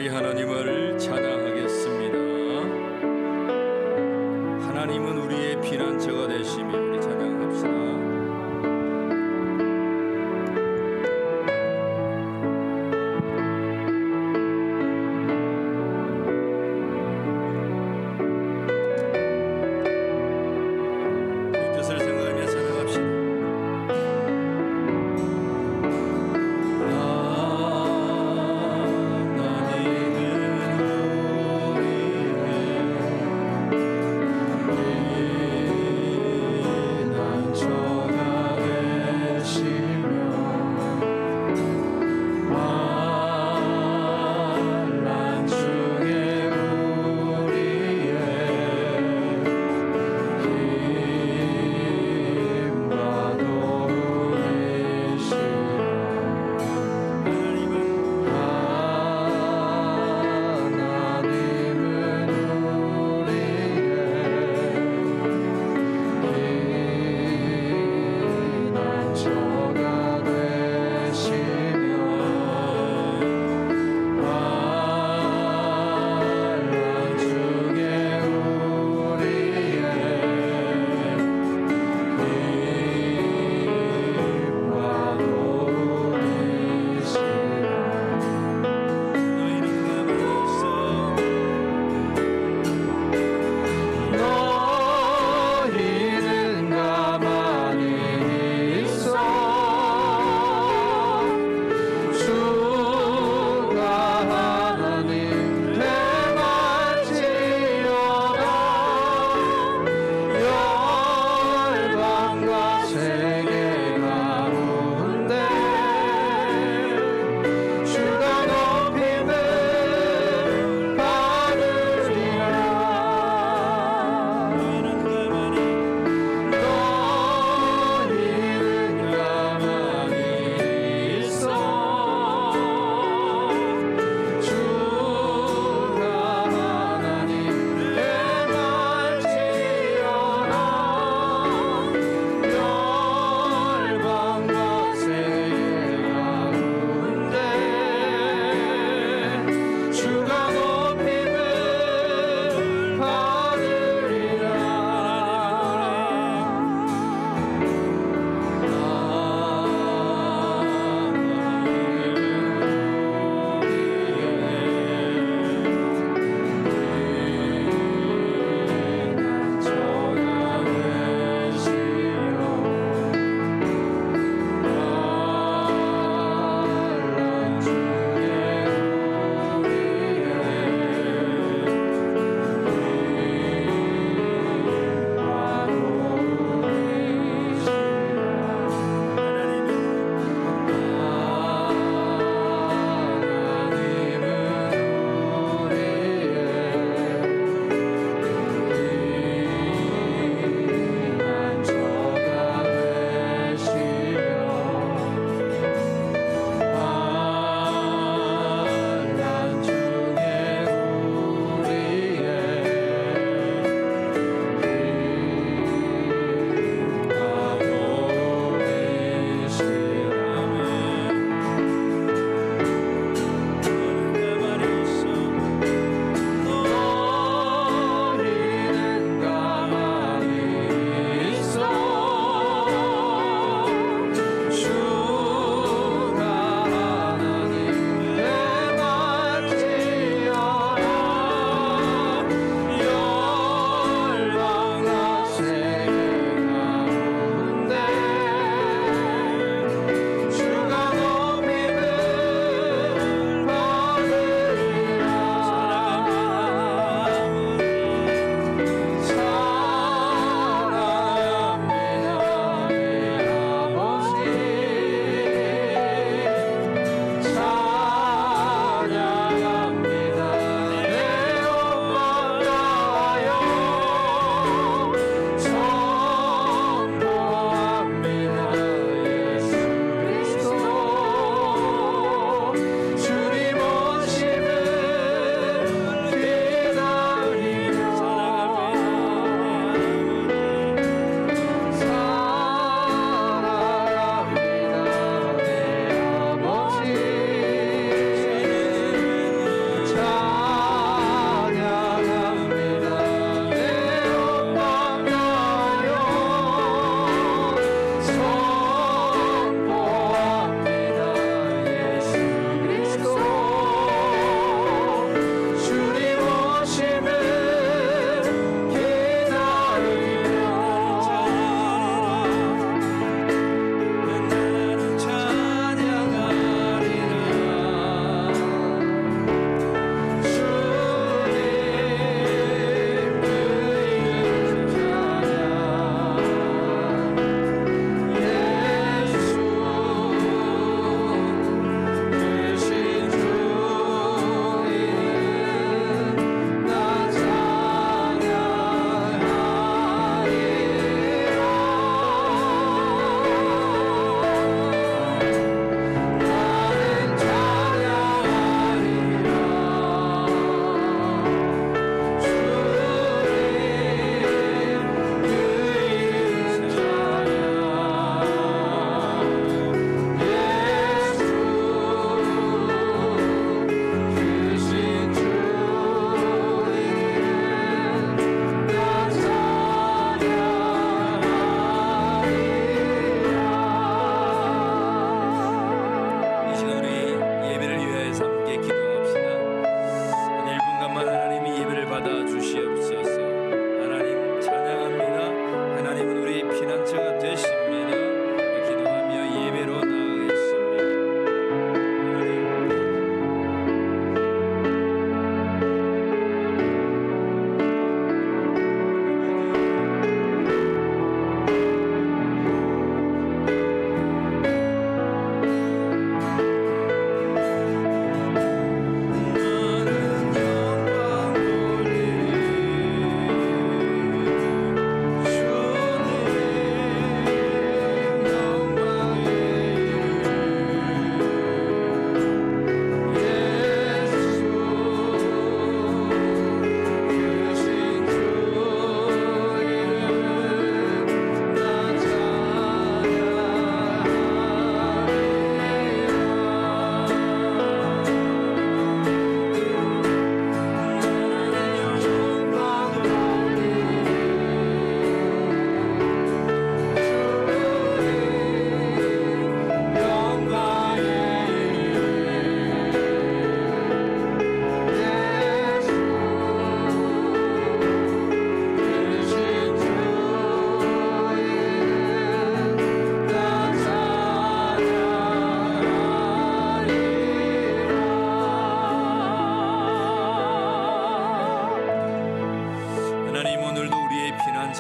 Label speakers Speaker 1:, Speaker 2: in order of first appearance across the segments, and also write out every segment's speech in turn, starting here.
Speaker 1: 우리 하나님을 찬양하겠습니다. 하나님은 우리의 피난처가 되시며 우리 찬양합시다.
Speaker 2: 하나님은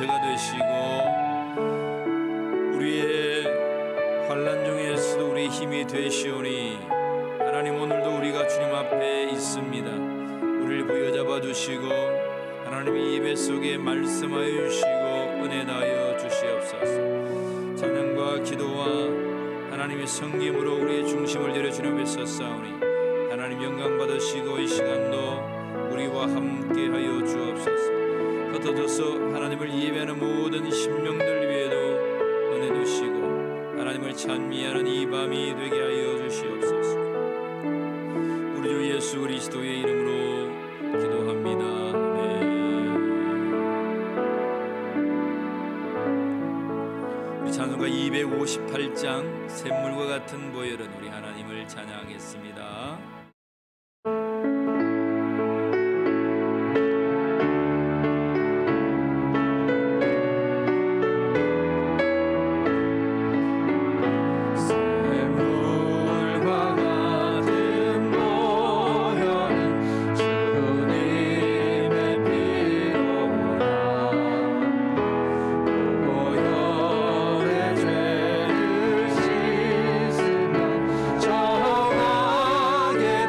Speaker 1: 피난처가 되시고 우리의 환난 중에서도 우리의 힘이 되시오니 하나님, 오늘도 우리가 주님 앞에 있습니다. 우리를 부여잡아 주시고 하나님의 입에 속에 말씀하여 주시고 은혜 다하여 주시옵소서. 찬양과 기도와 하나님의 성김으로 우리의 중심을 내려 주님 앞에 섰사오니 하나님 영광 받으시고 이 시간도 우리와 함께 하여 주옵소서. 흩어져서 하나님을 예배하는 모든 심령들 위에도 은혜 주시고 하나님을 찬미하는 이 밤이 되게 하여 주시옵소서. 우리 주 예수 그리스도의 이름으로 기도합니다. 아멘. 우리 찬송가 258장 샘물과 같은 보혈은 우리 하나님을 찬양하겠습니다.
Speaker 2: 정하게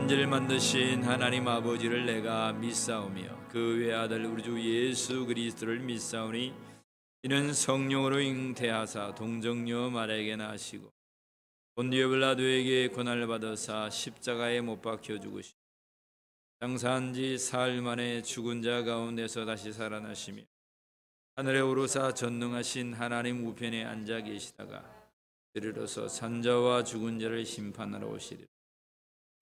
Speaker 1: 천지를 만드신 하나님 아버지를 내가 믿사오며 그 외아들 우리 주 예수 그리스도를 믿사오니 이는 성령으로 잉태하사 동정녀 마리아에게 나시고 본디오 빌라도에게 고난을 받으사 십자가에 못 박혀 죽으시고 장사한 지 사흘 만에 죽은 자 가운데서 다시 살아나시며 하늘에 오르사 전능하신 하나님 우편에 앉아 계시다가 이르러서 산자와 죽은 자를 심판하러 오시리라.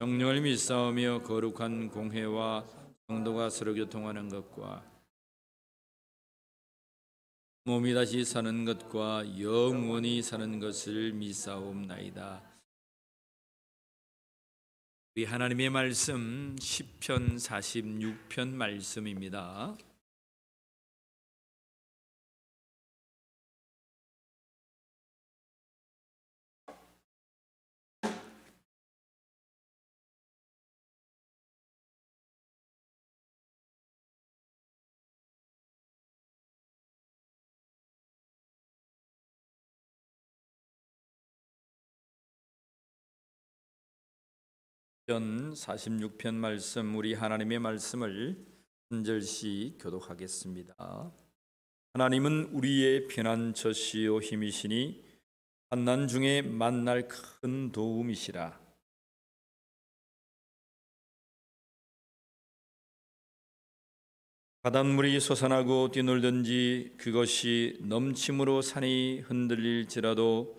Speaker 1: 성령을 믿사오며 거룩한 공회와 성도가 서로 교통하는 것과 몸이 다시 사는 것과 영원히 사는 것을 믿사옵나이다. 우리 하나님의 말씀 시편 46편 말씀입니다. 시편 46편 말씀, 우리 하나님의 말씀을 한 절씩 교독하겠습니다. 하나님은 우리의 피난처시요 힘이시니 환난 중에 만날 큰 도움이시라. 바닷물이 솟아나고 뛰놀든지 그것이 넘침으로 산이 흔들릴지라도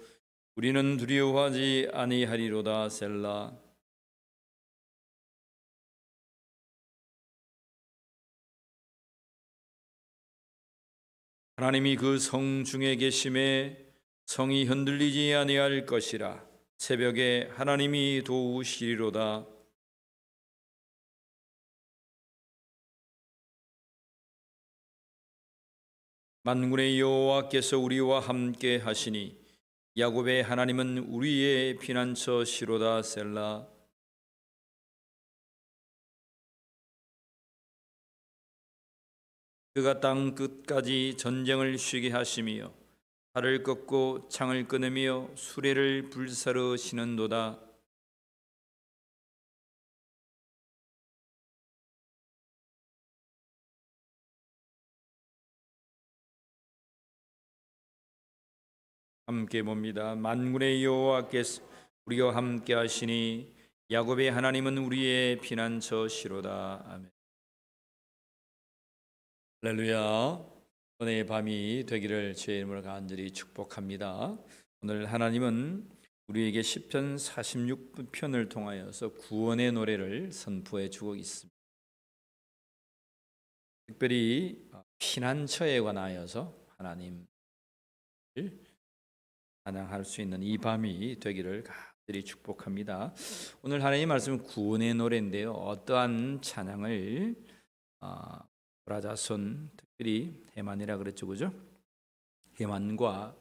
Speaker 1: 우리는 두려워하지 아니하리로다. 셀라. 하나님이 그 성 중에 계심에 성이 흔들리지 아니할 것이라. 새벽에 하나님이 도우시리로다. 만군의 여호와께서 우리와 함께 하시니 야곱의 하나님은 우리의 피난처시로다. 셀라. 그가 땅 끝까지 전쟁을 쉬게 하시며 팔을 꺾고 창을 끊으며 수레를 불사르시는도다. 함께 봅니다. 만군의 여호와께서 우리와 함께 하시니 야곱의 하나님은 우리의 피난처시로다. 아멘. 할렐루야. 오늘의 밤이 되기를 주의 이름으로 간절히 축복합니다. 오늘 하나님은 우리에게 시편 46편을 통하여서 구원의 노래를 선포해 주고 있습니다. 특별히 피난처에 관하여서 하나님을 찬양할 수 있는 이 밤이 되기를 간절히 축복합니다. 오늘 하나님의 말씀은 구원의 노래인데요. 어떠한 찬양을 고라자손, 특별히 헤만이라 그랬죠, 그죠? 헤만과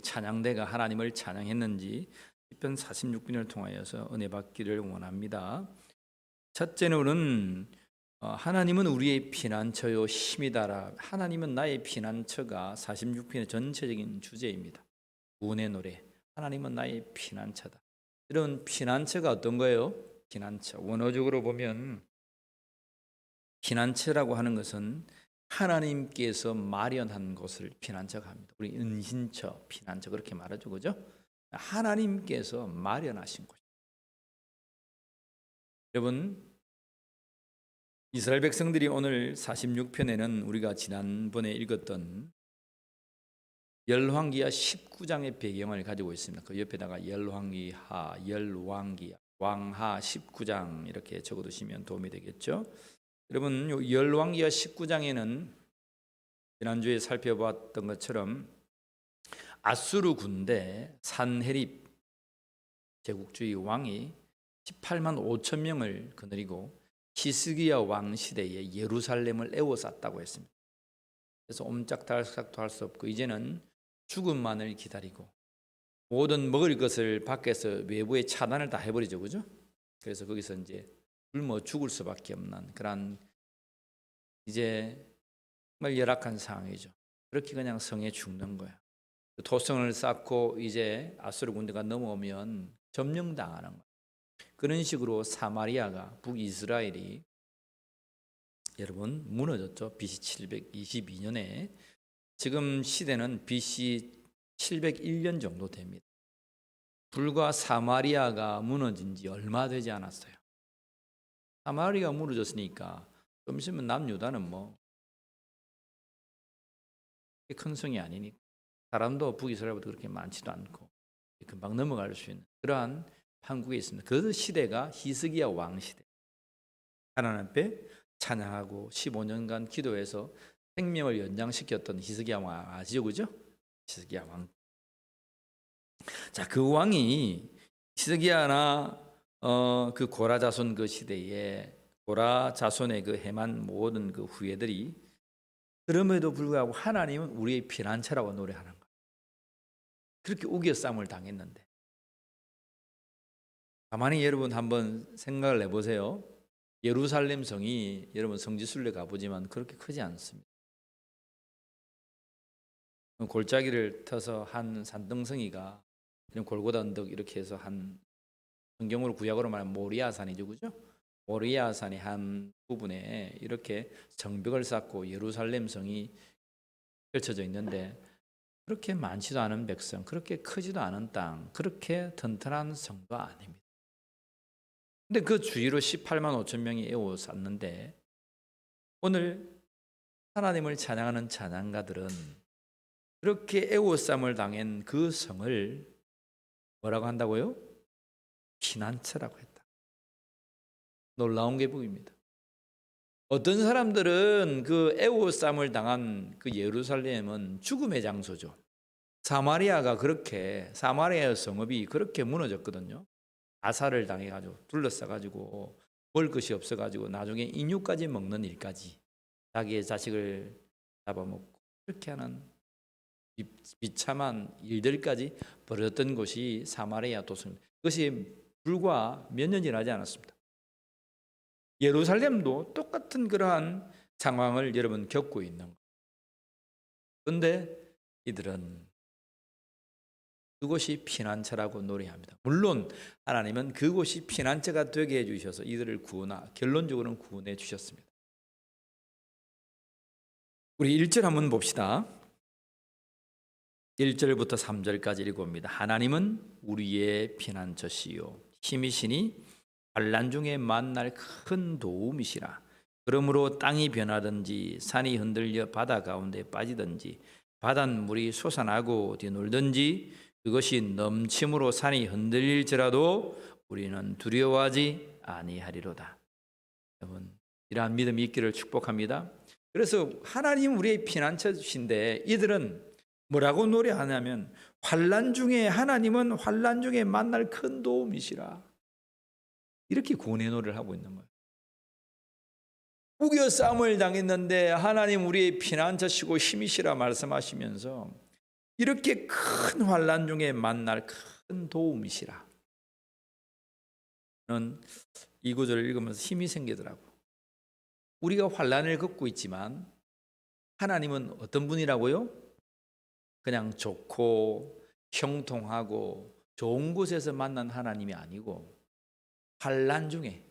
Speaker 1: 찬양대가 하나님을 찬양했는지 시편 46편을 통하여서 은혜 받기를 원합니다. 첫째로는 하나님은 우리의 피난처요 힘이다라. 하나님은 나의 피난처가 46편의 전체적인 주제입니다. 구원의 노래. 하나님은 나의 피난처다. 이런 피난처가 어떤 거예요? 피난처. 원어적으로 보면 피난처라고 하는 것은 하나님께서 마련한 곳을 피난처가 합니다. 우리 은신처, 피난처 그렇게 말하죠, 그죠? 하나님께서 마련하신 곳. 여러분, 이스라엘 백성들이 오늘 46편에는 우리가 지난번에 읽었던 열왕기하 19장의 배경을 가지고 있습니다. 그 옆에다가 열왕기하, 열왕기하, 왕하 19장 이렇게 적어두시면 도움이 되겠죠. 여러분, 열왕기하 19장에는 지난주에 살펴봤던 것처럼 아수르 군대 산헤립 제국주의 왕이 18만 5천 명을 거느리고 히스기야 왕 시대에 예루살렘을 에워쌌다고 했습니다. 그래서 옴짝달싹도 할 수 없고 이제는 죽음만을 기다리고 모든 먹을 것을 밖에서 외부에 차단을 다 해버리죠, 그죠? 그래서 거기서 이제 굶어 죽을 수밖에 없는 그런 이제 정말 열악한 상황이죠. 그렇게 그냥 성에 죽는 거야. 토성을 쌓고 이제 아수르 군대가 넘어오면 점령당하는 거야. 그런 식으로 사마리아가 북이스라엘이 여러분 무너졌죠. BC 722년에 지금 시대는 BC 701년 정도 됩니다. 불과 사마리아가 무너진 지 얼마 되지 않았어요. 사마리아가 무너졌으니까 좀 있으면 남유다는 뭐 큰 성이 아니니까 사람도 북이스라엘보다 그렇게 많지도 않고 금방 넘어갈 수 있는 그러한 판국에 있습니다. 그 시대가 히스기야 왕 시대. 하나님 앞에 찬양하고 15년간 기도해서 생명을 연장시켰던 히스기야 왕 아시죠, 그죠? 히스기야 왕. 자, 그 왕이 히스기야나 그 고라 자손 그 시대에 고라 자손의 그 해만 모든 그 후예들이 그럼에도 불구하고 하나님은 우리의 피난처라고 노래하는 거예요. 그렇게 우겨쌈을 당했는데 가만히 여러분 한번 생각을 해보세요. 예루살렘 성이 여러분 성지순례 가보지만 그렇게 크지 않습니다. 골짜기를 터서 한 산등성이가 골고다 언덕 이렇게 해서 한 성경으로 구약으로 말하면 모리아산이죠, 그죠? 모리아산의 한 부분에 이렇게 성벽을 쌓고 예루살렘 성이 펼쳐져 있는데 그렇게 많지도 않은 백성, 그렇게 크지도 않은 땅, 그렇게 튼튼한 성도 아닙니다. 근데 그 주위로 18만 5천 명이 에워쌌는데 오늘 하나님을 찬양하는 찬양가들은 그렇게 에워쌈을 당한 그 성을 뭐라고 한다고요? 피난처라고 했다. 놀라운 게 복입니다. 어떤 사람들은 그 애워쌈을 당한 그 예루살렘은 죽음의 장소죠. 사마리아가 그렇게 사마리아 성읍이 그렇게 무너졌거든요. 아사를 당해가지고 둘러싸가지고 먹을 것이 없어가지고 나중에 인육까지 먹는 일까지 자기의 자식을 잡아먹고 그렇게 하는 비참한 일들까지 벌어졌던 곳이 사마리아 도성. 그것이 불과 몇 년 지나지 않았습니다. 예루살렘도 똑같은 그러한 상황을 여러분 겪고 있는 거예요. 그런데 이들은 그곳이 피난처라고 노래합니다. 물론 하나님은 그곳이 피난처가 되게 해주셔서 이들을 결론적으로는 구원해 주셨습니다. 우리 1절 한번 봅시다. 1절부터 3절까지 읽어봅니다. 하나님은 우리의 피난처시요 힘이시니 환난 중에 만날 큰 도움이시라. 그러므로 땅이 변하든지 산이 흔들려 바다 가운데 빠지든지 바닷물이 솟아나고 뒤놀든지 그것이 넘침으로 산이 흔들릴지라도 우리는 두려워하지 아니하리로다. 여러분, 이러한 믿음이 있기를 축복합니다. 그래서 하나님 우리의 피난처신데 이들은 뭐라고 노래하냐면 환난 중에 하나님은 환난 중에 만날 큰 도움이시라. 이렇게 구원의 노래를 하고 있는 거예요. 우겨 싸움을 당했는데 하나님 우리의 피난처시고 힘이시라 말씀하시면서 이렇게 큰 환난 중에 만날 큰 도움이시라. 저는 이 구절을 읽으면서 힘이 생기더라고. 우리가 환난을 겪고 있지만 하나님은 어떤 분이라고요? 그냥 좋고 형통하고 좋은 곳에서 만난 하나님이 아니고 환난 중에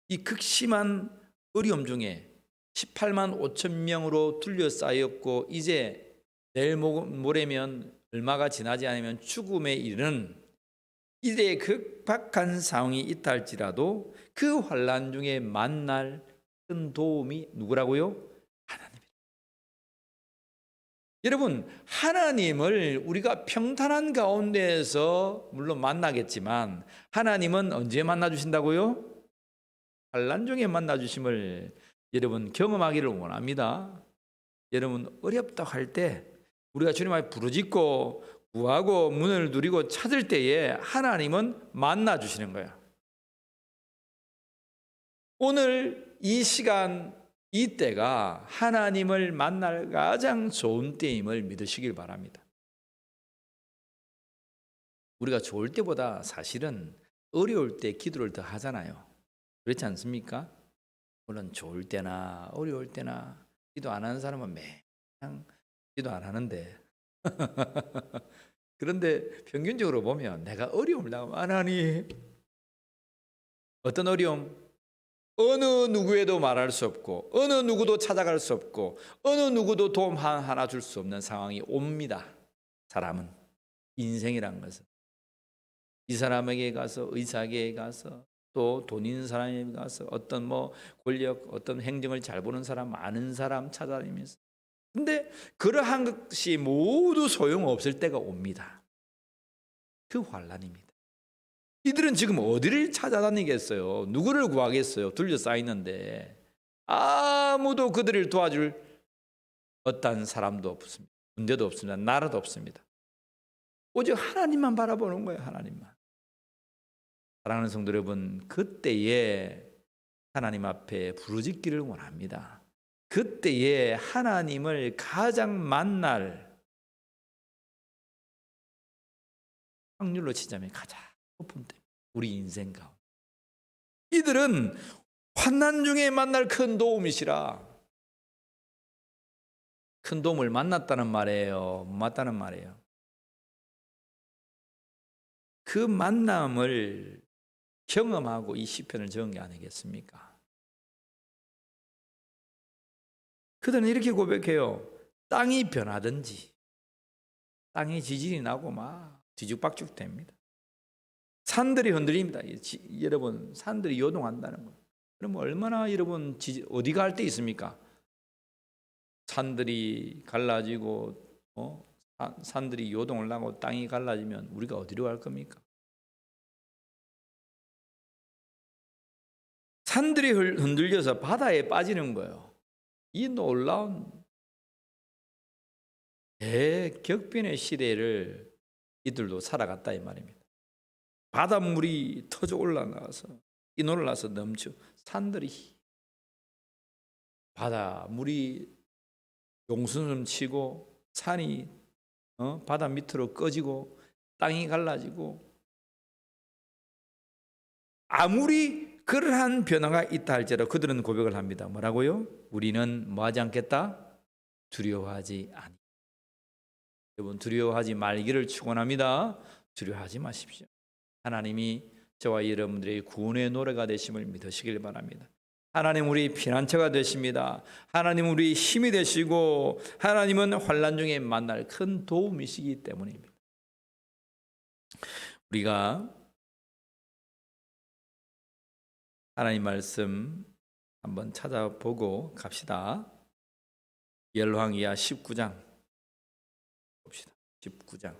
Speaker 1: 이 극심한 어려움 중에 18만 5천 명으로 둘러싸였고 이제 내일 모레면 얼마가 지나지 않으면 죽음에 이르는 이들의 극박한 상황이 있다 할지라도 그 환난 중에 만날 큰 도움이 누구라고요? 하나님. 여러분, 하나님을 우리가 평탄한 가운데에서 물론 만나겠지만 하나님은 언제 만나주신다고요? 환난 중에 만나주심을 여러분 경험하기를 원합니다. 여러분 어렵다고 할 때 우리가 주님 앞에 부르짖고 구하고 문을 누리고 찾을 때에 하나님은 만나주시는 거야. 오늘 이 시간 이때가 하나님을 만날 가장 좋은 때임을 믿으시길 바랍니다. 우리가 좋을 때보다 사실은 어려울 때 기도를 더 하잖아요. 그렇지 않습니까? 물론 좋을 때나 어려울 때나 기도 안 하는 사람은 매일 기도 안 하는데 그런데 평균적으로 보면 내가 어려움을 당하면 하나님 어떤 어려움? 어느 누구에도 말할 수 없고 어느 누구도 찾아갈 수 없고 어느 누구도 도움 하나 줄 수 없는 상황이 옵니다. 사람은 인생이란 것은 이 사람에게 가서 의사에게 가서 또 돈 있는 사람에게 가서 어떤 뭐 권력 어떤 행정을 잘 보는 사람 아는 사람 찾아다니면서 근데 그러한 것이 모두 소용없을 때가 옵니다. 그 환난입니다. 이들은 지금 어디를 찾아다니겠어요? 누구를 구하겠어요? 둘러싸이는데 아무도 그들을 도와줄 어떤 사람도 없습니다. 군대도 없습니다. 나라도 없습니다. 오직 하나님만 바라보는 거예요. 하나님만. 사랑하는 성도 여러분, 그때에 하나님 앞에 부르짖기를 원합니다. 그때에 하나님을 가장 만날 확률로 치자면 가장 높은 때 우리 인생 가운데 이들은 환난 중에 만날 큰 도움이시라. 큰 도움을 만났다는 말이에요. 못 맞다는 말이에요. 그 만남을 경험하고 이 시편을 적은 게 아니겠습니까? 그들은 이렇게 고백해요. 땅이 변하든지 땅에 지진이 나고 막 뒤죽박죽 됩니다. 산들이 흔들립니다. 여러분 산들이 요동한다는 거예요. 그럼 얼마나 여러분 어디가 할 때 있습니까? 산들이 갈라지고 산들이 요동을 하고 땅이 갈라지면 우리가 어디로 갈 겁니까? 산들이 흔들려서 바다에 빠지는 거예요. 이 놀라운 대격변의 시대를 이들도 살아갔다 이 말입니다. 바닷물이 터져 올라가서 이 놀라서 넘쳐 산들이 바닷물이 용수는 치고 산이 바다 밑으로 꺼지고 땅이 갈라지고 아무리 그러한 변화가 있다 할지라도 그들은 고백을 합니다. 뭐라고요? 우리는 뭐하지 않겠다? 두려워하지 아니. 여러분 두려워하지 말기를 축원합니다. 두려워하지 마십시오. 하나님이 저와 여러분들의 구원의 노래가 되심을 믿으시길 바랍니다. 하나님 우리 피난처가 되십니다. 하나님 우리 힘이 되시고 하나님은 환난 중에 만날 큰 도움이시기 때문입니다. 우리가 하나님 말씀 한번 찾아보고 갑시다. 열왕기하 19장 봅시다. 19장.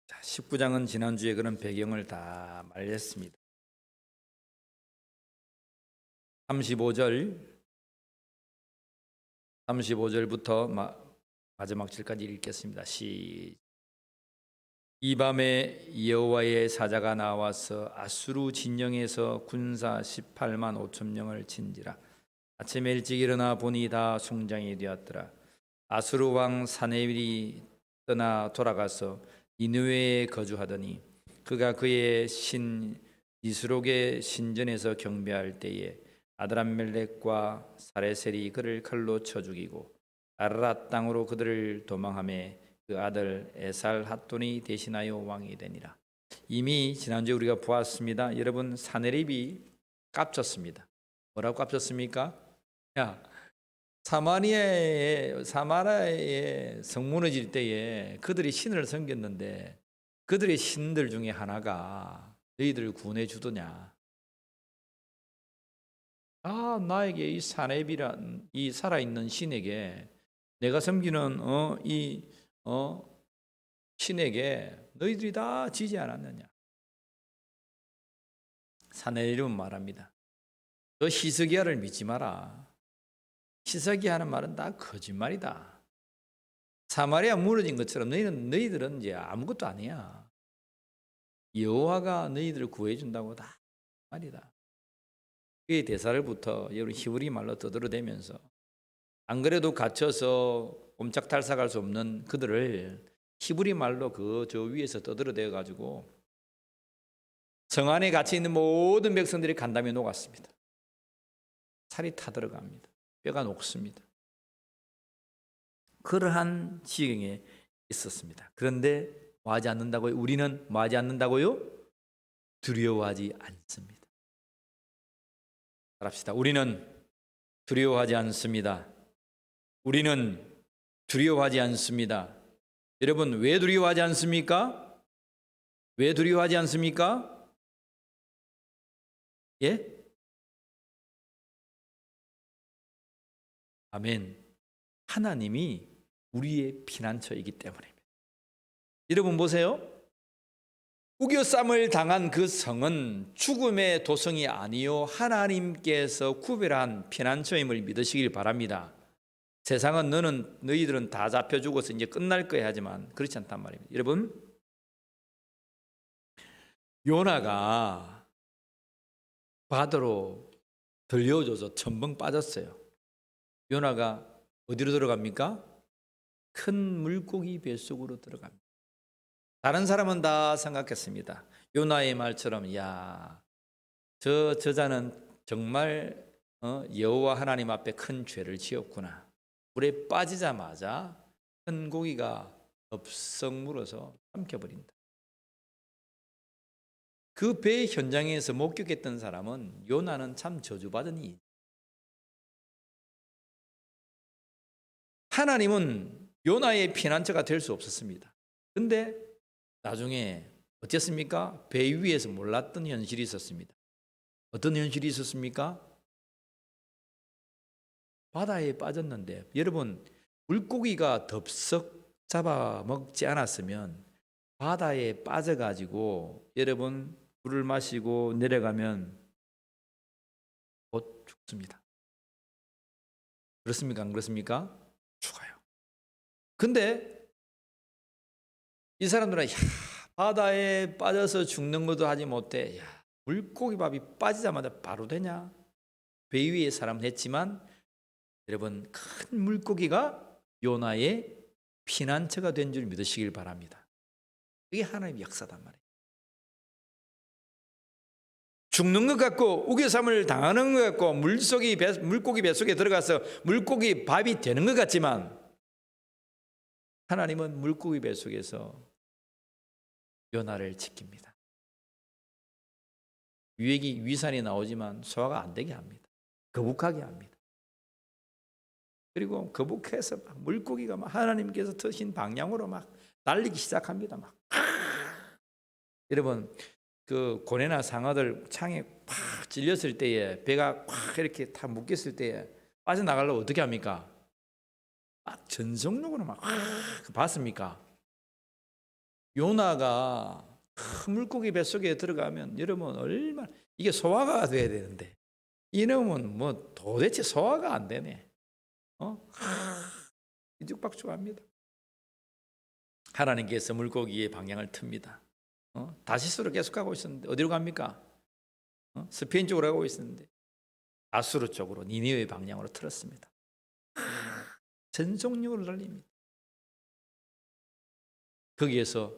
Speaker 1: 자, 19장은 지난주에 그런 배경을 다 말했습니다. 35절부터 마지막 절까지 읽겠습니다. 이 밤에 여호와의 사자가 나와서 아수르 진영에서 군사 18만 5천 명을 친지라. 아침에 일찍 일어나 보니 다 숭장이 되었더라. 아수르 왕 사네빌이 떠나 돌아가서 니느웨에 거주하더니 그가 그의 신 니스록의 신전에서 경배할 때에 아드람멜렉과 사레셀이 그를 칼로 쳐 죽이고 아르랏 땅으로 그들을 도망하매 그 아들 에살 핫돈이 대신하여 왕이 되니라. 이미 지난주에 우리가 보았습니다. 여러분 사네립이 깝쳤습니다. 뭐라고 깝쳤습니까? 사마리아의 성 무너질 때에 그들이 신을 섬겼는데 그들의 신들 중에 하나가 너희들을 구원해 주더냐? 나에게 이 사네비란 이 살아있는 신에게 내가 섬기는 신에게 너희들이 다 지지 않았느냐? 사네립은 말합니다. 너 히스기야를 믿지 마라. 히스기야 하는 말은 다 거짓말이다. 사마리아 무너진 것처럼 너희들은 이제 아무것도 아니야. 여호와가 너희들을 구해준다고 다 말이다. 그의 대사를부터 여러분 히브리 말로 떠들어대면서 안 그래도 갇혀서 옴짝달싹할 수 없는 그들을 히브리 말로 저 위에서 떠들어대어 가지고 성 안에 갇혀 있는 모든 백성들이 간담에 녹았습니다. 살이 타들어갑니다. 뼈가 녹습니다. 그러한 지경에 있었습니다. 그런데 뭐하지 않는다고요? 우리는 뭐하지 않는다고요? 두려워하지 않습니다. 따라합시다. 우리는 두려워하지 않습니다. 우리는 두려워하지 않습니다. 여러분, 왜 두려워하지 않습니까? 왜 두려워하지 않습니까? 예? 아멘. 하나님이 우리의 피난처이기 때문입니다. 여러분 보세요. 우겨쌈을 당한 그 성은 죽음의 도성이 아니요 하나님께서 구별한 피난처임을 믿으시길 바랍니다. 세상은 너희들은 다 잡혀 죽어서 이제 끝날 거야 하지만 그렇지 않단 말입니다. 여러분, 요나가 바다로 들려줘서 첨벙 빠졌어요. 요나가 어디로 들어갑니까? 큰 물고기 뱃속으로 들어갑니다. 다른 사람은 다 생각했습니다. 요나의 말처럼 야, 저 저자는 정말 여호와 하나님 앞에 큰 죄를 지었구나. 물에 빠지자마자 큰 고기가 덥석 물어서 삼켜버린다. 그 배 현장에서 목격했던 사람은 요나는 참 저주받은 이. 하나님은 요나의 피난처가 될 수 없었습니다. 근데 나중에 어땠습니까? 배 위에서 몰랐던 현실이 있었습니다. 어떤 현실이 있었습니까? 바다에 빠졌는데 여러분, 물고기가 덥석 잡아먹지 않았으면 바다에 빠져가지고 여러분 물을 마시고 내려가면 곧 죽습니다. 그렇습니까? 안 그렇습니까? 죽어요. 근데 이 사람들은 바다에 빠져서 죽는 것도 하지 못해. 물고기 밥이 빠지자마자 바로 되냐? 배 위에 사람은 했지만 여러분, 큰 물고기가 요나의 피난처가 된 줄 믿으시길 바랍니다. 그게 하나님의 역사단 말이에요. 죽는 것 같고 우겨쌈을 당하는 것 같고 물고기 뱃속에 들어가서 물고기 밥이 되는 것 같지만 하나님은 물고기 뱃속에서 요나를 지킵니다. 위산이 나오지만 소화가 안 되게 합니다. 거북하게 합니다. 그리고 거북해서 막 물고기가 막 하나님께서 트신 방향으로 막 날리기 시작합니다. 막. 여러분, 그 고래나 상어들 창에 팍 찔렸을 때에 배가 팍 이렇게 다 묶였을 때에 빠져나가려고 어떻게 합니까? 막 전속력으로 막 봤습니까? 요나가 큰 물고기 뱃속에 들어가면 여러분 얼마나 이게 소화가 돼야 되는데 이놈은 뭐 도대체 소화가 안 되네. 뒤죽박죽합니다. 하나님께서 물고기의 방향을 틉니다. 다시스로 계속가고 있었는데 어디로 갑니까? 스페인 쪽으로 가고 있었는데 아수르 쪽으로 니느웨 방향으로 틀었습니다. 전속력으로 달립니다. 거기에서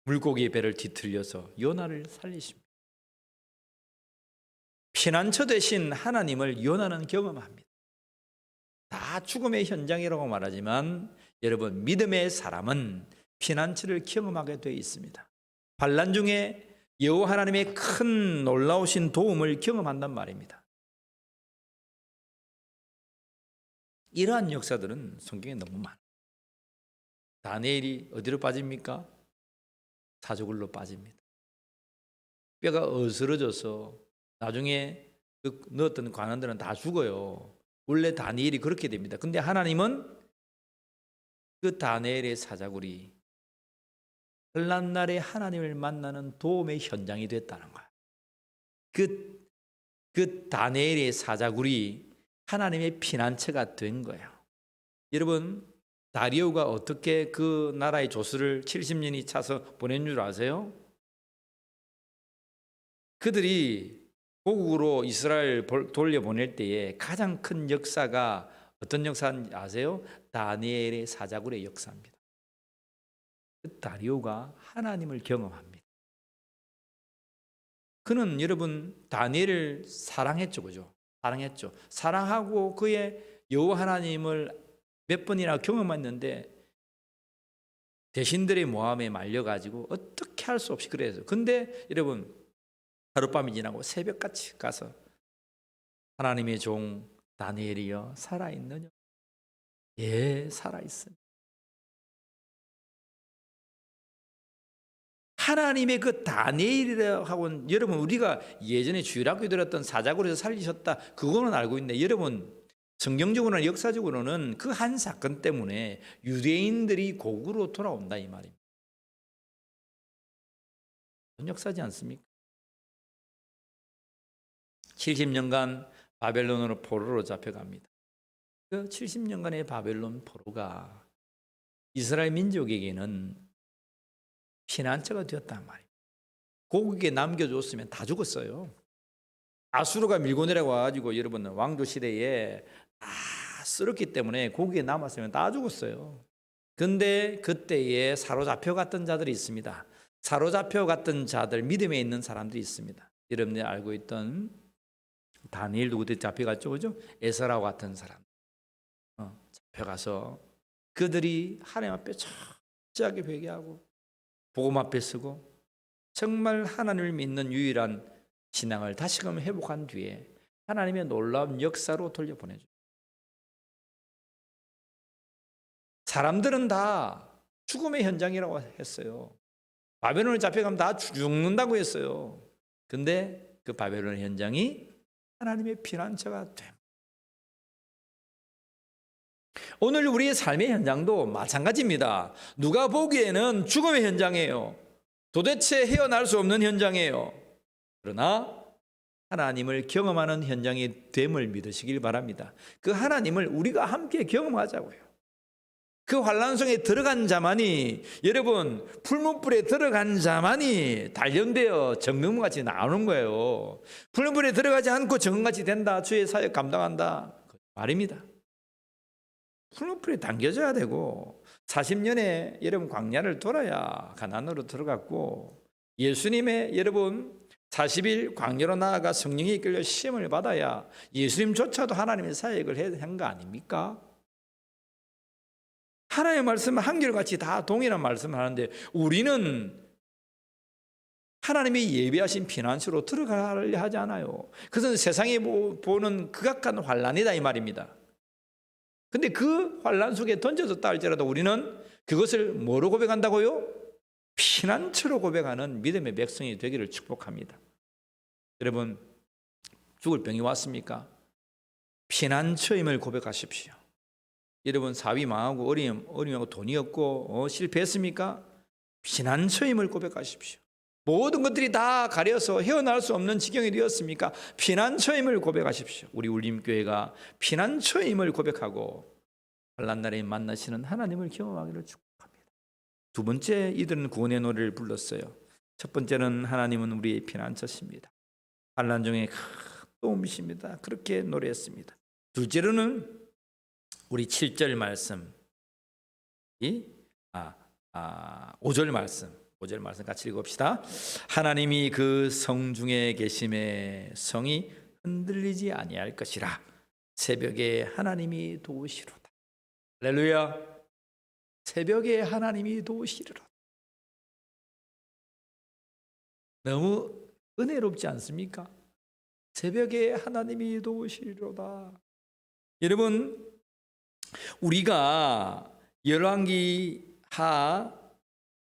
Speaker 1: 물고기의 배를 뒤틀려서 요나를 살리십니다. 피난처 대신 하나님을 요나는 경험합니다. 다 죽음의 현장이라고 말하지만 여러분, 믿음의 사람은 피난처를 경험하게 되어 있습니다. 환난 중에 여호와 하나님의 큰 놀라우신 도움을 경험한단 말입니다. 이러한 역사들은 성경에 너무 많아요. 다니엘이 어디로 빠집니까? 사조굴로 빠집니다. 뼈가 어스러져서 나중에 넣었던 관원들은 다 죽어요. 원래 다니엘이 그렇게 됩니다. 근데 하나님은 그 다니엘의 사자굴이 환난 날에 하나님을 만나는 도움의 현장이 됐다는 거야. 그 다니엘의 사자굴이 하나님의 피난처가 된 거예요. 여러분, 다리오가 어떻게 그 나라의 조수를 70년이 차서 보낸 줄 아세요? 그들이 고국으로 이스라엘 돌려보낼 때에 가장 큰 역사가 어떤 역사인지 아세요? 다니엘의 사자굴의 역사입니다. 그 다리오가 하나님을 경험합니다. 그는 여러분 다니엘을 사랑했죠, 그죠? 사랑했죠. 사랑하고 그의 여호와 하나님을 몇 번이나 경험했는데 대신들의 모함에 말려가지고 어떻게 할 수 없이 그래서. 근데 여러분 하룻밤이 지나고 새벽같이 가서 하나님의 종 다니엘이여 살아있느냐? 예, 살아있습니다. 하나님의 그 다니엘이라고 하고는 여러분 우리가 예전에 주일학교에 들었던 사자굴에서 살리셨다 그거는 알고 있는데 여러분 성경적으로나 역사적으로는 그 한 사건 때문에 유대인들이 고국으로 돌아온다 이 말입니다. 그런 역사지 않습니까? 70년간 바벨론으로 포로로 잡혀갑니다. 그 70년간의 바벨론 포로가 이스라엘 민족에게는 피난처가 되었단 말이에요. 고국에 남겨줬으면 다 죽었어요. 아수르가 밀고 내려와가지고 여러분 왕조 시대에 다 쓸었기 때문에 고국에 남았으면 다 죽었어요. 근데 그때에 사로잡혀 갔던 자들이 있습니다. 사로잡혀 갔던 자들, 믿음에 있는 사람들이 있습니다. 여러분들이 알고 있던 다니엘도 그때 잡혀갔죠, 그죠? 에스라와 같은 사람 잡혀가서 그들이 하나님 앞에 철저하게 회개하고 복음 앞에 서고 정말 하나님을 믿는 유일한 신앙을 다시금 회복한 뒤에 하나님의 놀라운 역사로 돌려보내죠. 사람들은 다 죽음의 현장이라고 했어요. 바벨론을 잡혀가면 다 죽는다고 했어요. 근데 그 바벨론 현장이 하나님의 피난처가 됩니다. 오늘 우리의 삶의 현장도 마찬가지입니다. 누가 보기에는 죽음의 현장이에요. 도대체 헤어날 수 없는 현장이에요. 그러나 하나님을 경험하는 현장이 됨을 믿으시길 바랍니다. 그 하나님을 우리가 함께 경험하자고요. 그 환난 속에 들어간 자만이 여러분 풀문불에 들어간 자만이 단련되어 정금같이 나오는 거예요. 풀문불에 들어가지 않고 정금같이 된다. 주의 사역 감당한다. 그 말입니다. 풀문불에 당겨져야 되고 40년에 여러분 광야를 돌아야 가나안으로 들어갔고 예수님의 여러분 40일 광야로 나아가 성령에 이끌려 시험을 받아야 예수님조차도 하나님의 사역을 한 거 아닙니까? 하나님의 말씀은 한결같이 다 동일한 말씀을 하는데 우리는 하나님의 예비하신 피난처로 들어가려 하지 않아요. 그것은 세상에 보는 극악한 환난이다 이 말입니다. 근데 그 환난 속에 던져졌다 할지라도 우리는 그것을 뭐로 고백한다고요? 피난처로 고백하는 믿음의 백성이 되기를 축복합니다. 여러분 죽을 병이 왔습니까? 피난처임을 고백하십시오. 여러분 사위 망하고 어림하고 돈이 없고 실패했습니까? 피난처임을 고백하십시오. 모든 것들이 다 가려서 헤어날 수 없는 지경이 되었습니까? 피난처임을 고백하십시오. 우리 울림교회가 피난처임을 고백하고 환난 날에 만나시는 하나님을 경험하기를 축복합니다. 두 번째 이들은 구원의 노래를 불렀어요. 첫 번째는 하나님은 우리의 피난처십니다. 환난 중에 큰 도움이십니다. 그렇게 노래했습니다. 둘째로는 우리 7절 말씀, 5절 말씀 같이 읽읍시다. 하나님이 그 성 중에 계심에 성이 흔들리지 아니할 것이라. 새벽에 하나님이 도우시로다. 할렐루야. 새벽에 하나님이 도우시리로다. 너무 은혜롭지 않습니까? 새벽에 하나님이 도우시리로다. 여러분 우리가 열왕기하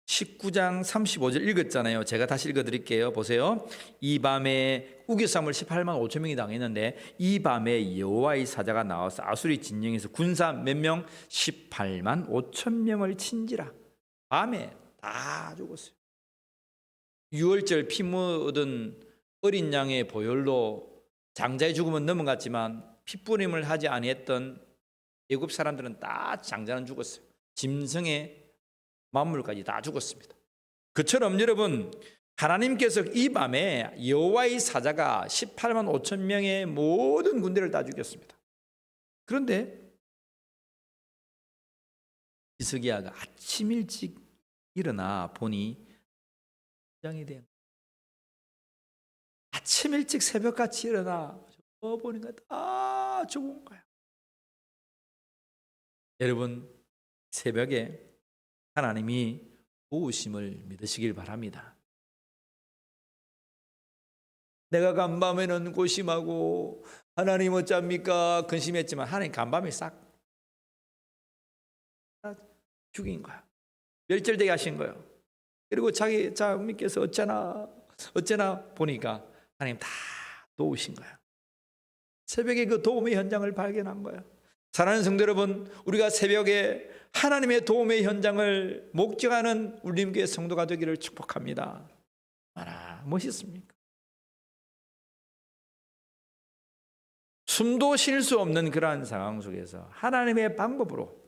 Speaker 1: 19장 35절 읽었잖아요. 제가 다시 읽어드릴게요. 보세요. 이 밤에 우겨쌈을 18만 5천 명이 당했는데 이 밤에 여호와의 사자가 나와서 아수리 진영에서 군사 몇 명? 18만 5천 명을 친지라. 밤에 다 죽었어요. 6월절 피 묻은 어린 양의 보혈로 장자의 죽음은 넘어갔지만 핏부림을 하지 아니했던 애굽 사람들은 다 장자는 죽었어요. 짐승의 만물까지 다 죽었습니다. 그처럼 여러분 하나님께서 이 밤에 여호와의 사자가 18만 5천 명의 모든 군대를 다 죽였습니다. 그런데 히스기야가 아침 일찍 일어나 보니 장이 된 아침 일찍 새벽같이 일어나 보니까 다 죽은 거야. 여러분, 새벽에 하나님이 도우심을 믿으시길 바랍니다. 내가 간밤에는 고심하고 하나님 어쩝니까 근심했지만 하나님 간밤에 싹 죽인 거야. 멸절되게 하신 거예요. 그리고 자기 자님께서 어쩌나 보니까 하나님 다 도우신 거야. 새벽에 그 도움의 현장을 발견한 거야. 사랑하는 성도 여러분, 우리가 새벽에 하나님의 도움의 현장을 목격하는 울림교회 성도가 되기를 축복합니다. 얼마나 멋있습니까? 숨도 쉴 수 없는 그러한 상황 속에서 하나님의 방법으로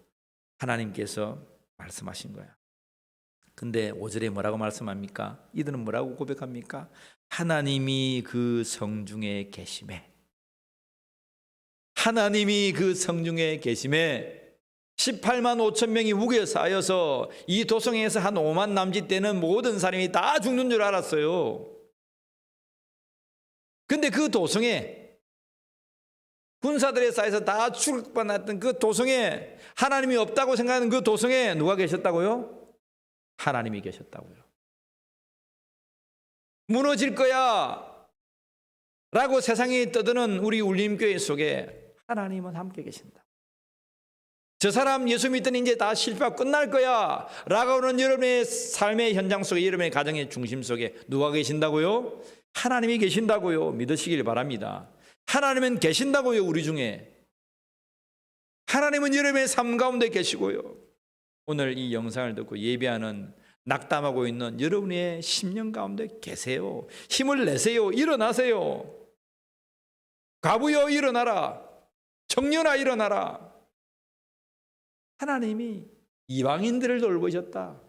Speaker 1: 하나님께서 말씀하신 거야. 근데 5절에 뭐라고 말씀합니까? 이들은 뭐라고 고백합니까? 하나님이 그 성중에 계심에, 하나님이 그 성중에 계심에 18만 5천 명이 우겨 쌓여서 이 도성에서 한 5만 남짓 되는 모든 사람이 다 죽는 줄 알았어요. 근데 그 도성에 군사들에 쌓여서 다 죽을 뻔했던 그 도성에 하나님이 없다고 생각하는 그 도성에 누가 계셨다고요? 하나님이 계셨다고요. 무너질 거야 라고 세상이 떠드는 우리 울림교회 속에 하나님은 함께 계신다. 저 사람 예수 믿더니 이제 다 실패하고 끝날 거야 라고 하는 여러분의 삶의 현장 속에, 여러분의 가정의 중심 속에 누가 계신다고요? 하나님이 계신다고요. 믿으시길 바랍니다. 하나님은 계신다고요. 우리 중에 하나님은 여러분의 삶 가운데 계시고요. 오늘 이 영상을 듣고 예배하는, 낙담하고 있는 여러분의 심령 가운데 계세요. 힘을 내세요. 일어나세요. 과부여 일어나라. 청년아 일어나라. 하나님이 이방인들을 돌보셨다.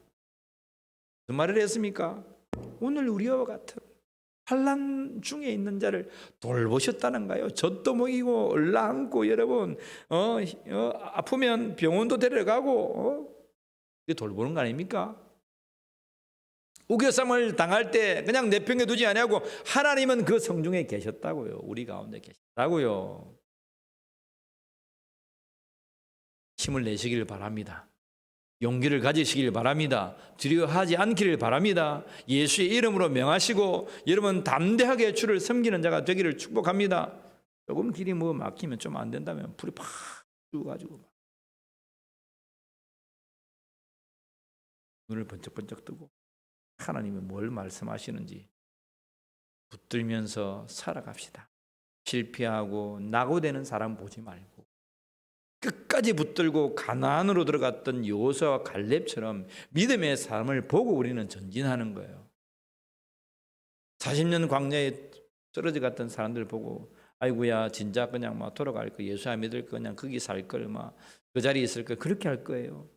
Speaker 1: 무슨 말을 했습니까? 오늘 우리와 같은 환난 중에 있는 자를 돌보셨다는가요? 젖도 먹이고 얼라앉고, 여러분 아프면 병원도 데려가고 돌보는 거 아닙니까? 우겨쌈을 당할 때 그냥 내팽개 두지 아니하고 하나님은 그 성중에 계셨다고요. 우리 가운데 계셨다고요. 힘을 내시길 바랍니다. 용기를 가지시길 바랍니다. 두려워하지 않기를 바랍니다. 예수의 이름으로 명하시고 여러분 담대하게 주를 섬기는 자가 되기를 축복합니다. 조금 길이 뭐 막히면 좀 안 된다면 불이 팍 죽어가지고 눈을 번쩍번쩍 뜨고 하나님이 뭘 말씀하시는지 붙들면서 살아갑시다. 실패하고 낙오되는 사람 보지 말고 끝까지 붙들고 가나안으로 들어갔던 여호수아와 갈렙처럼 믿음의 삶을 보고 우리는 전진하는 거예요. 40년 광야에 쓰러져 갔던 사람들 보고 아이고야 진짜 그냥 막 돌아갈 거, 예수야 믿을 거, 그냥 거기 살 걸, 막 그 자리에 있을 거, 그렇게 할 거예요.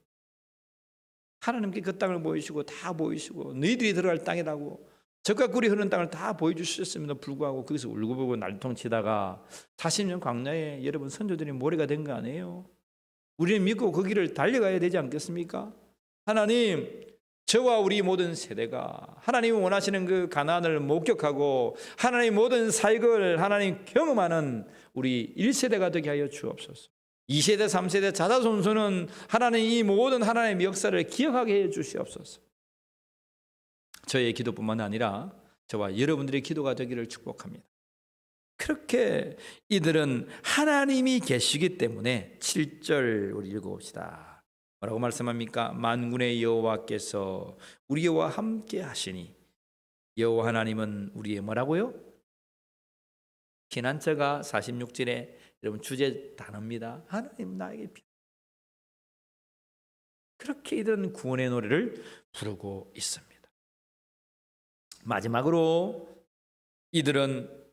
Speaker 1: 하나님께 그 땅을 보이시고 다 보이시고 너희들이 들어갈 땅이라고 젖과 꿀이 흐르는 땅을 다 보여주셨음에도 불구하고 거기서 울고불고 난리통치다가 40년 광야에 여러분 선조들이 모래가 된 거 아니에요? 우리는 믿고 그 길을 달려가야 되지 않겠습니까? 하나님, 저와 우리 모든 세대가 하나님이 원하시는 그 가나안을 목격하고 하나님 모든 사역을 하나님 경험하는 우리 1세대가 되게 하여 주옵소서. 2세대, 3세대 자자손손은 하나님 이 모든 하나님의 역사를 기억하게 해 주시옵소서. 저의 기도뿐만 아니라 저와 여러분들의 기도가 되기를 축복합니다. 그렇게 이들은 하나님이 계시기 때문에 7절 우리 읽어봅시다. 뭐라고 말씀합니까? 만군의 여호와께서 우리와 함께 하시니, 여호와 하나님은 우리의 뭐라고요? 피난처가 46절에 여러분 주제 단어입니다. 하나님 나에게 피. 그렇게 이들은 구원의 노래를 부르고 있습니다. 마지막으로 이들은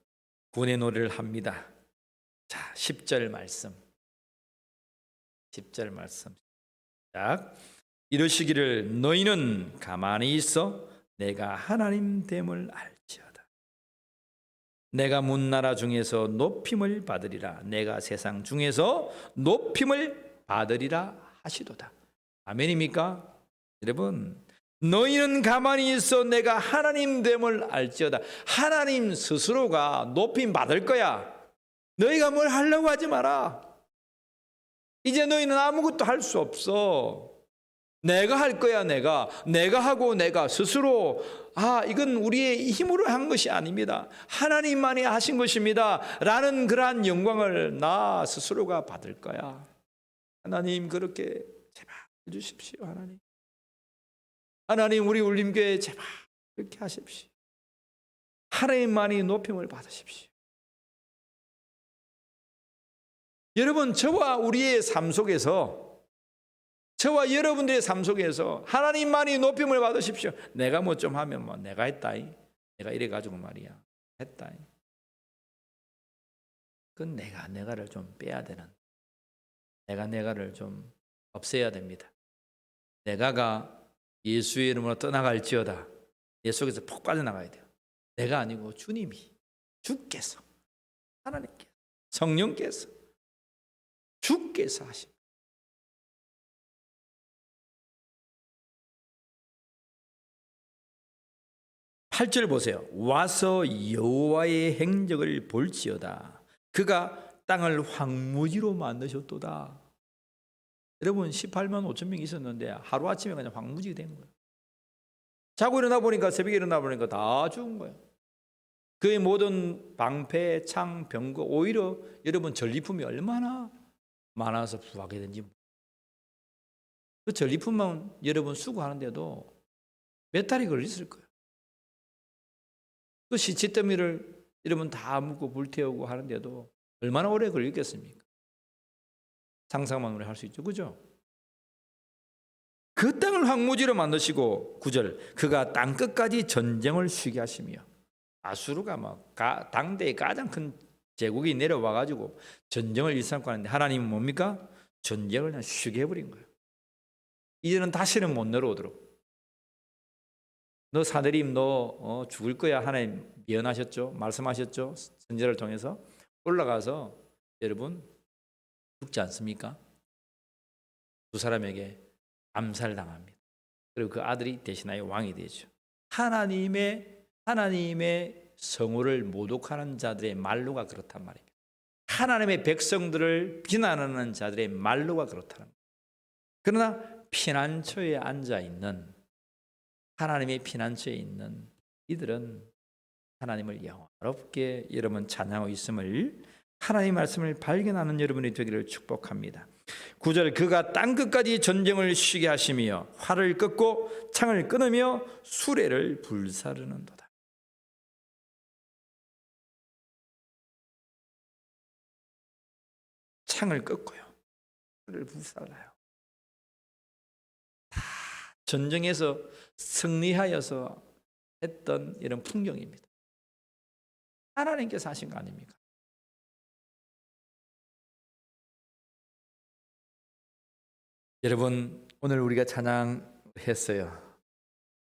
Speaker 1: 구원의 노래를 합니다. 자, 10절 말씀. 10절 말씀. 자, 이러시기를 너희는 가만히 있어 내가 하나님 됨을 알지어다. 내가 문나라 중에서 높임을 받으리라. 내가 세상 중에서 높임을 받으리라 하시도다. 아멘입니까? 여러분, 너희는 가만히 있어 내가 하나님 됨을 알지어다. 하나님 스스로가 높임 받을 거야. 너희가 뭘 하려고 하지 마라. 이제 너희는 아무것도 할 수 없어. 내가 할 거야. 내가 하고 내가 스스로 이건 우리의 힘으로 한 것이 아닙니다. 하나님만이 하신 것입니다 라는 그러한 영광을 나 스스로가 받을 거야. 하나님 그렇게 제발 해주십시오. 하나님 우리 울림교회 제발 그렇게 하십시오. 하나님만이 높임을 받으십시오. 여러분, 저와 우리의 삶 속에서, 저와 여러분들의 삶 속에서 하나님만이 높임을 받으십시오. 내가 뭐 좀 하면 뭐 내가 했다이, 내가 이래 가지고 말이야 했다이. 그건 내가를 좀 빼야 되는, 내가를 좀 없애야 됩니다. 내가가 예수의 이름으로 떠나갈지어다. 내 속에서 푹 빠져나가야 돼요. 내가 아니고 주님이, 주께서, 하나님께서, 성령께서, 주께서 하십니다. 8절 보세요. 와서 여호와의 행적을 볼지어다. 그가 땅을 황무지로 만드셨도다. 여러분 18만 5천 명이 있었는데 하루아침에 그냥 황무지가 된 거예요. 자고 일어나 보니까, 새벽에 일어나 보니까 다 죽은 거예요. 그의 모든 방패, 창, 병거, 오히려 여러분 전리품이 얼마나 많아서 부하게 된지, 그 전리품만 여러분 수거하는데도 몇 달이 걸렸을 거예요. 그 시체더미를 여러분 다 묻고 불태우고 하는데도 얼마나 오래 걸렸겠습니까? 상상만 우리 할 수 있죠, 그죠? 그 땅을 황무지로 만드시고, 9절 그가 땅 끝까지 전쟁을 쉬게 하시며, 아수르가 막 당대의 가장 큰 제국이 내려와 가지고 전쟁을 일삼고 하는데, 하나님은 뭡니까? 전쟁을 그냥 쉬게 해버린 거예요. 이제는 다시는 못 내려오도록. 너 사내림 너 죽을 거야. 하나님 예언하셨죠? 말씀하셨죠? 선지자를 통해서 올라가서 여러분 죽지 않습니까? 두 사람에게 암살당합니다. 그리고 그 아들이 대신하여 왕이 되죠. 하나님의 성호를 모독하는 자들의 말로가 그렇단 말입니다. 하나님의 백성들을 비난하는 자들의 말로가 그렇다는 거예요. 그러나 피난처에 앉아 있는, 하나님의 피난처에 있는 이들은 하나님을 영화롭게 여러분 찬양하고 있음을, 하나님의 말씀을 발견하는 여러분이 되기를 축복합니다. 9절 그가 땅 끝까지 전쟁을 쉬게 하시며 활을 꺾고 창을 끊으며 수레를 불사르는도다. 창을 꺾고요, 수레를 불살라요. 다 전쟁에서 승리하여서 했던 이런 풍경입니다. 하나님께서 하신 거 아닙니까? 여러분, 오늘 우리가 찬양했어요.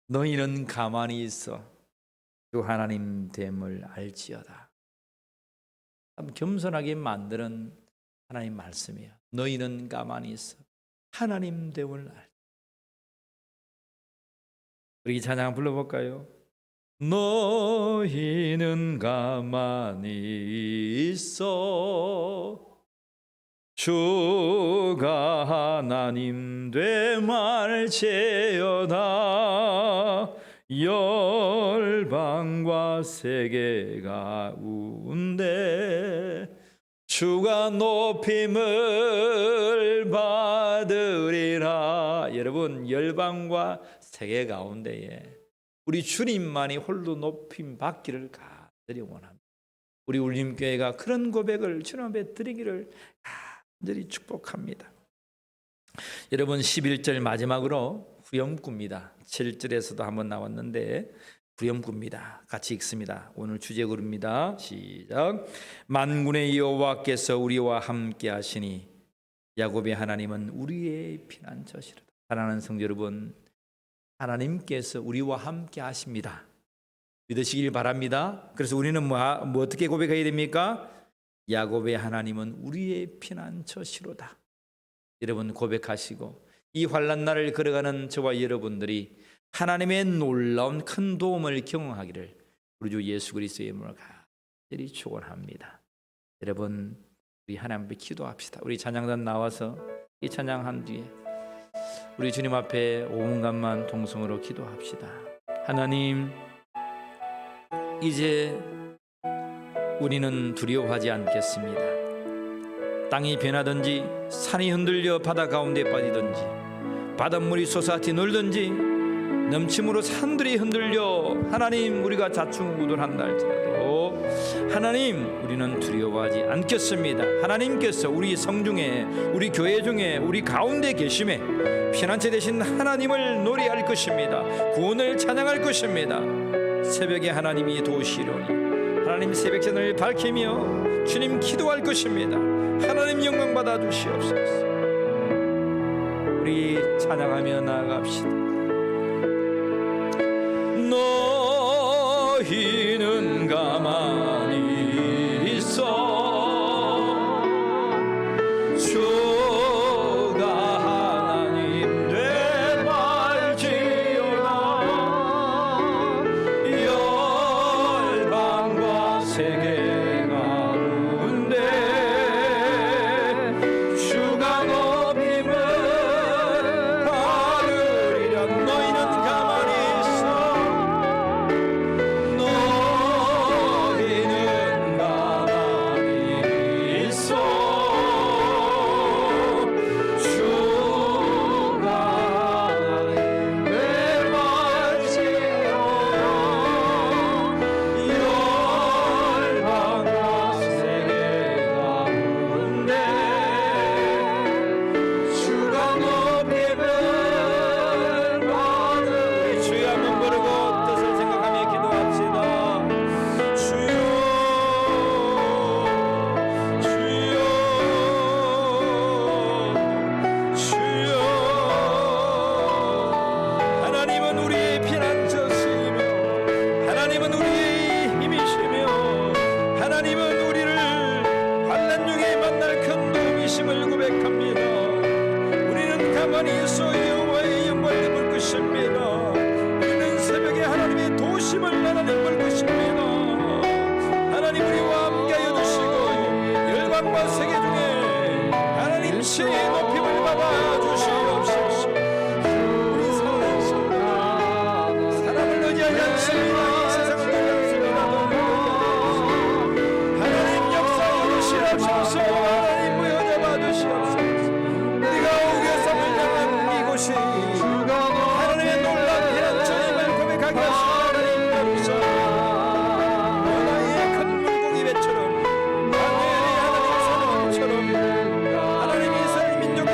Speaker 1: 너희는 가만히 있어 주 하나님 됨을 알지어다. 참 겸손하게 만드는 하나님 말씀이에요. 너희는 가만히 있어 하나님 됨을 알지어다. 우리 찬양 불러볼까요? 너희는 가만히 있어 주가 하나님 됨을 알지어다. 열방과 세계 가운데 주가 높임을 받으리라. 여러분, 열방과 세계 가운데에 우리 주님만이 홀로 높임 받기를 간절히 원합니다. 우리 울림교회가 그런 고백을 주님 앞에 드리기를 간절히 축복합니다. 여러분, 11절 마지막으로 후렴구입니다. 7절에서도 한번 나왔는데 후렴구입니다. 같이 읽습니다. 오늘 주제구입니다. 시작. 만군의 여호와께서 우리와 함께 하시니 야곱의 하나님은 우리의 피난처시로다. 사랑하는 성도 여러분, 하나님께서 우리와 함께 하십니다. 믿으시길 바랍니다. 그래서 우리는 뭐 어떻게 고백해야 됩니까? 야곱의 하나님은 우리의 피난처시로다. 여러분 고백하시고, 이 환난 날을 걸어가는 저와 여러분들이 하나님의 놀라운 큰 도움을 경험하기를 우리 주 예수 그리스도의 이름으로 간절히 축원합니다. 여러분, 우리 하나님 앞에 기도합시다. 우리 찬양단 나와서 이 찬양한 뒤에 우리 주님 앞에 5분간만 동성으로 기도합시다. 하나님, 이제 우리는 두려워하지 않겠습니다. 땅이 변하든지 산이 흔들려 바다 가운데 빠지든지 바닷물이 솟아티 놀든지 넘침으로 산들이 흔들려 하나님 우리가 좌충우돌한다 할지라도 하나님 우리는 두려워하지 않겠습니다. 하나님께서 우리 성중에 우리 교회 중에 우리 가운데 계심에 피난처 되신 하나님을 노래할 것입니다. 구원을 찬양할 것입니다. 새벽에 하나님이 도우시려니 하나님 새벽전을 밝히며 주님 기도할 것입니다. 하나님 영광 받아 주시옵소서. 우리 찬양하며 나아갑시다. 너희는 가만히 있어 주가 하나님 되말지어다 열방과 세계 가운데 주가 높임을 받으리라. 너희는 가만히 있어 너희는 가만히 있어 주가 열방과 세계 가운데 주가 높임을 받으리. 주여 한번 부르고 뜻을 생각하며 기도합시다. 주여 주여 주여 하나님은 우리의 피난처시며 하나님은 우리의 힘이시며 하나님은 우리를 환난 중에 만날 큰 도움이심을 고백합니다. 우리는 가만히 있어 여호와의 영광을 볼 것입니다. 우리는 새벽에 하나님의 도심을 하나님 볼 것입니다. 하나님 우리와 함께하여 주시고 열방과 세계 중에 하나님 신의 높임을 받아 주시옵소서. 우리 사람을 의지하지 않습니다. 이 세상을 의지하지 않습니다. 하나님 역사에 주시옵소서. 하나님 부여잡아 주시옵소서. 우리가 우겨섬을 향한 이곳이 하나님의 놀라운 피난처임을 고백하게 하시고 하나님 감사. 바다의 큰 물고기 배처럼 하늘의 하나님 사람처럼 하나님 이스라엘 민족의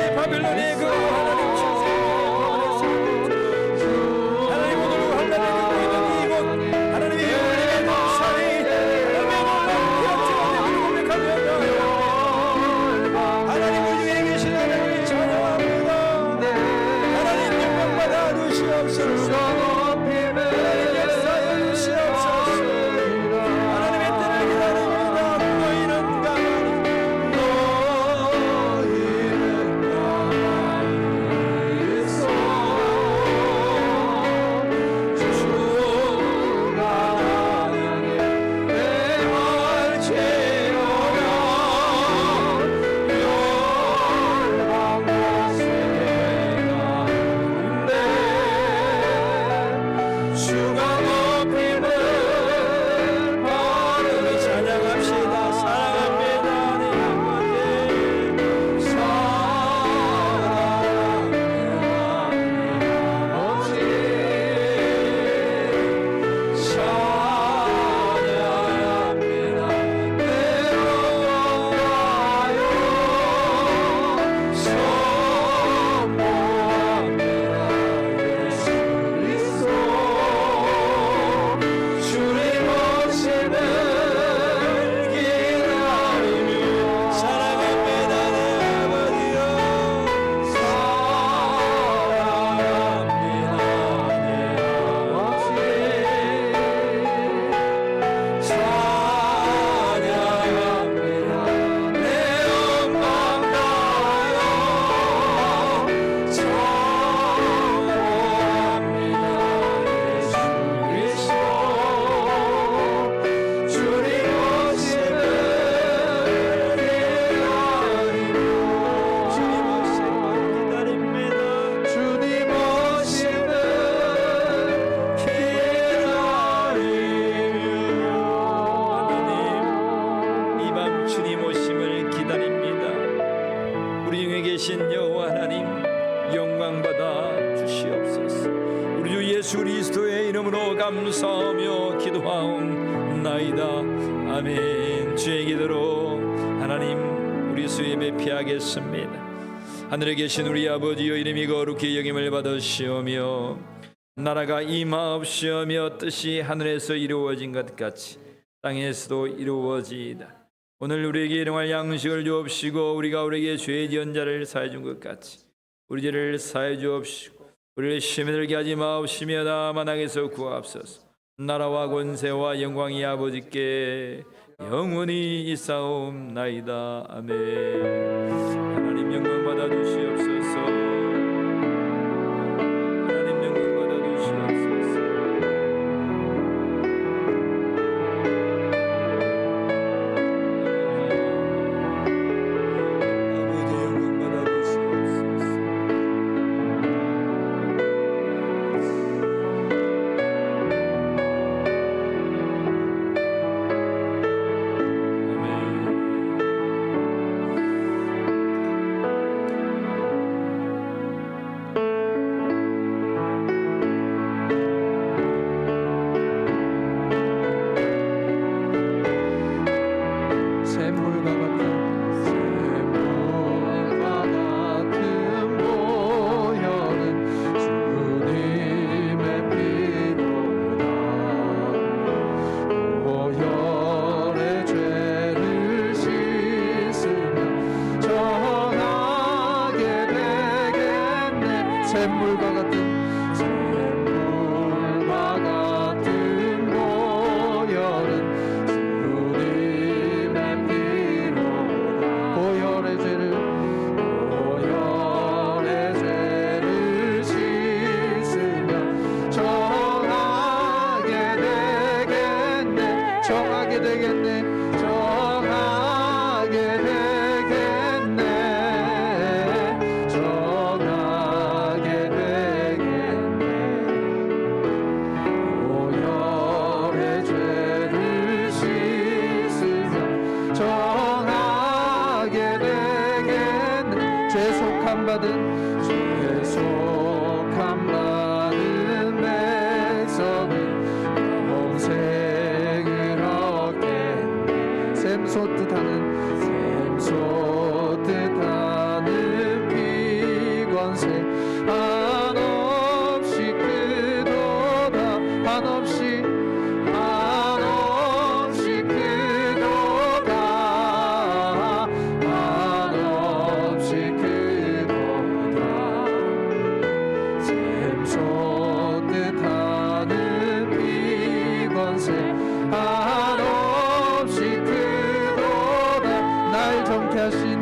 Speaker 1: 살아계신 여호와 하나님 영광 받아 주시옵소서. 우리 주 예수 그리스도의 이름으로 감사하며 기도하옵나이다. 아멘. 주의 기도로 하나님 우리 수 예배 피하겠습니다. 하늘에 계신 우리 아버지여 이름이 거룩히 여김을 받으시오며 나라가 임하옵시오며 뜻이 하늘에서 이루어진 것 같이 땅에서도 이루어지이다. 오늘 우리에게 일용할 양식을 주옵시고 우리가 우리에게 죄 지은 자를 사해 준 것 같이 우리 죄를 사해 주옵시고 우리를 시험에 들게 하지 마옵시며 다만 악에서 구하옵소서. 나라와 권세와 영광이 아버지께 영원히 있사옵나이다. 아멘. 하나님 영광 받아 주시옵소서. 하나님 영광 받아 주시옵소서. 아버지 영광 받아 주시옵소서.
Speaker 2: 샘물과 같은 보혈은 주님의 피로다. 보혈의 죄를 씻으며 정하게 되겠네. 정하게 되겠네. 정하게 되겠네. 정하게 되겠네. 보혈의 죄를 씻으며 정하게 되겠네. 죄속함 받은 백성은 영생을 얻겠네. 샘솟듯하는 피권세 한없이 크도다. 한없이 크도다. 한없이 크도다. 샘솟듯하는 피권세 한없이 크도다. 날 정케 하신